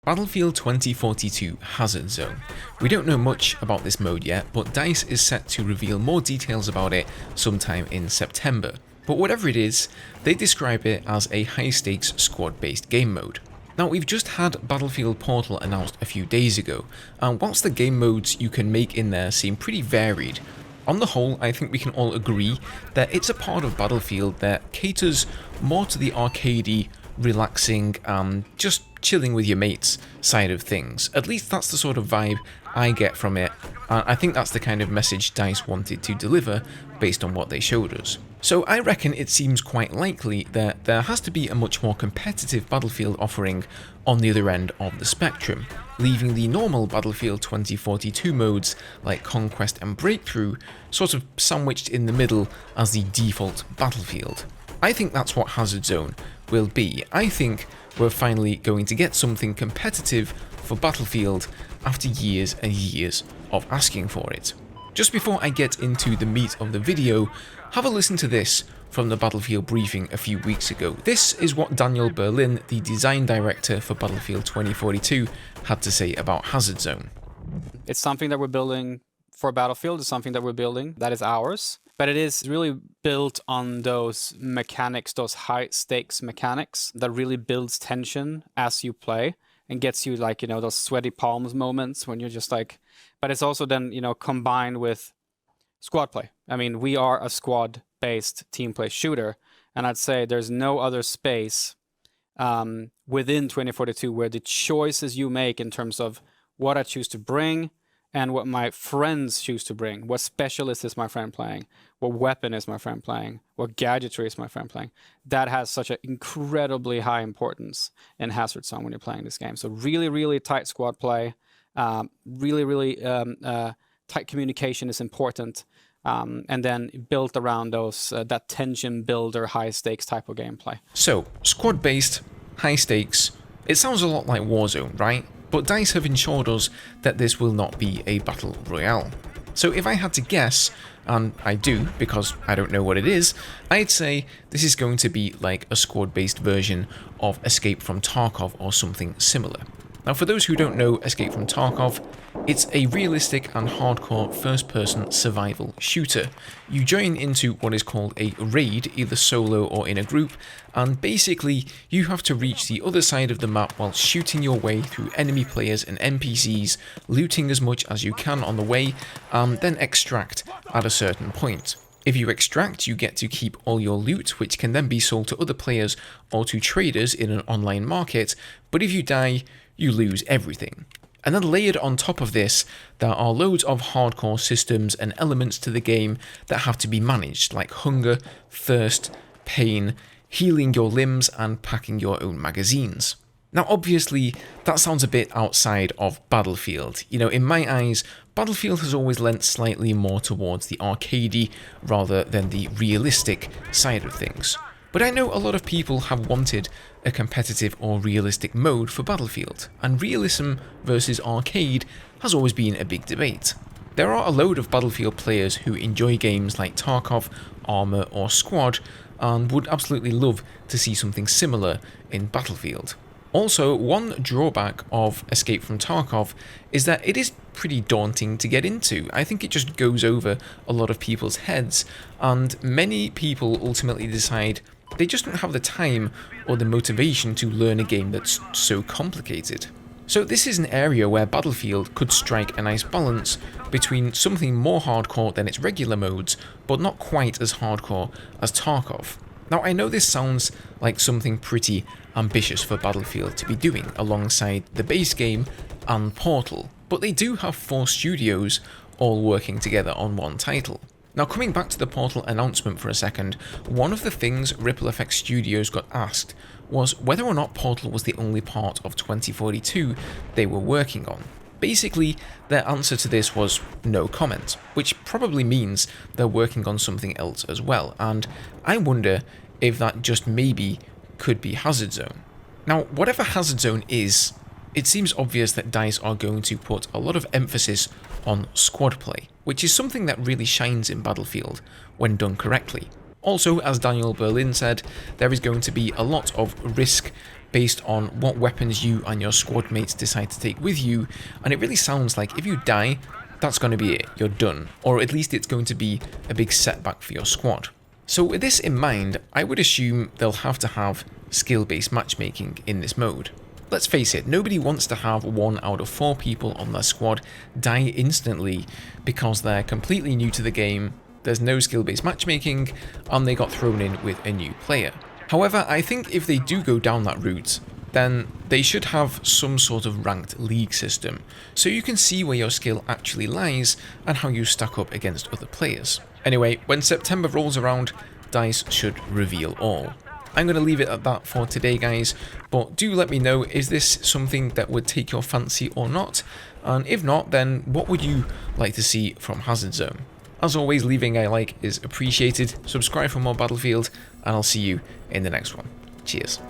Battlefield 2042 Hazard Zone. We don't know much about this mode yet, but DICE is set to reveal more details about it sometime in September. But whatever it is, they describe it as a high-stakes squad-based game mode. Now, we've just had Battlefield Portal announced a few days ago, and whilst the game modes you can make in there seem pretty varied, on the whole, I think we can all agree that it's a part of Battlefield that caters more to the arcadey, relaxing, just chilling with your mates side of things. At least that's the sort of vibe I get from it, and I think that's the kind of message DICE wanted to deliver based on what they showed us. So I reckon it seems quite likely that there has to be a much more competitive Battlefield offering on the other end of the spectrum, leaving the normal Battlefield 2042 modes like Conquest and Breakthrough sort of sandwiched in the middle as the default Battlefield. I think that's what Hazard Zone will be. I think we're finally going to get something competitive for Battlefield after years and years of asking for it. Just before I get into the meat of the video, have a listen to this from the Battlefield briefing a few weeks ago. This is what Daniel Berlin, the design director for Battlefield 2042, had to say about Hazard Zone. It's something that we're building for Battlefield, it's something that we're building that is ours, but it is really built on those mechanics, those high stakes mechanics that really builds tension as you play and gets you like, those sweaty palms moments when you're just like, but it's also then, combined with squad play. I mean, we are a squad-based team play shooter, and I'd say there's no other space within 2042 where the choices you make in terms of what I choose to bring and what my friends choose to bring, what specialist is my friend playing, what weapon is my friend playing, what gadgetry is my friend playing, that has such an incredibly high importance in Hazard Zone when you're playing this game. So really, really tight squad play, really tight communication is important, and then built around those that tension builder, high stakes type of gameplay. So, squad-based, high stakes, it sounds a lot like Warzone, right? But DICE have ensured us that this will not be a battle royale. So if I had to guess, and I do because I don't know what it is, I'd say this is going to be like a squad-based version of Escape from Tarkov or something similar. Now, for those who don't know Escape from Tarkov, it's a realistic and hardcore first-person survival shooter. You join into what is called a raid, either solo or in a group, and basically you have to reach the other side of the map while shooting your way through enemy players and NPCs, looting as much as you can on the way, and then extract at a certain point. If you extract, you get to keep all your loot, which can then be sold to other players or to traders in an online market, but if you die, you lose everything. And then layered on top of this, there are loads of hardcore systems and elements to the game that have to be managed, like hunger, thirst, pain, healing your limbs, and packing your own magazines. Now obviously, that sounds a bit outside of Battlefield. In my eyes, Battlefield has always lent slightly more towards the arcadey rather than the realistic side of things. But I know a lot of people have wanted a competitive or realistic mode for Battlefield, and realism versus arcade has always been a big debate. There are a load of Battlefield players who enjoy games like Tarkov, Arma or Squad, and would absolutely love to see something similar in Battlefield. Also, one drawback of Escape from Tarkov is that it is pretty daunting to get into. I think it just goes over a lot of people's heads, and many people ultimately decide they just don't have the time or the motivation to learn a game that's so complicated. So this is an area where Battlefield could strike a nice balance between something more hardcore than its regular modes, but not quite as hardcore as Tarkov. Now, I know this sounds like something pretty ambitious for Battlefield to be doing alongside the base game and Portal, but they do have 4 studios all working together on one title. Now, coming back to the Portal announcement for a second, one of the things Ripple Effect Studios got asked was whether or not Portal was the only part of 2042 they were working on. Basically, their answer to this was no comment, which probably means they're working on something else as well, and I wonder if that just maybe could be Hazard Zone. Now, whatever Hazard Zone is, it seems obvious that DICE are going to put a lot of emphasis on squad play, which is something that really shines in Battlefield when done correctly. Also, as Daniel Berlin said, there is going to be a lot of risk based on what weapons you and your squad mates decide to take with you, and it really sounds like if you die, that's going to be it, you're done, or at least it's going to be a big setback for your squad. So with this in mind, I would assume they'll have to have skill-based matchmaking in this mode. Let's face it, nobody wants to have 1 out of 4 people on their squad die instantly because they're completely new to the game, there's no skill-based matchmaking, and they got thrown in with a new player. However, I think if they do go down that route, then they should have some sort of ranked league system, so you can see where your skill actually lies and how you stack up against other players. Anyway, when September rolls around, DICE should reveal all. I'm going to leave it at that for today, guys, but do let me know, is this something that would take your fancy or not? And if not, then what would you like to see from Hazard Zone? As always, leaving a like is appreciated, subscribe for more Battlefield, and I'll see you in the next one. Cheers.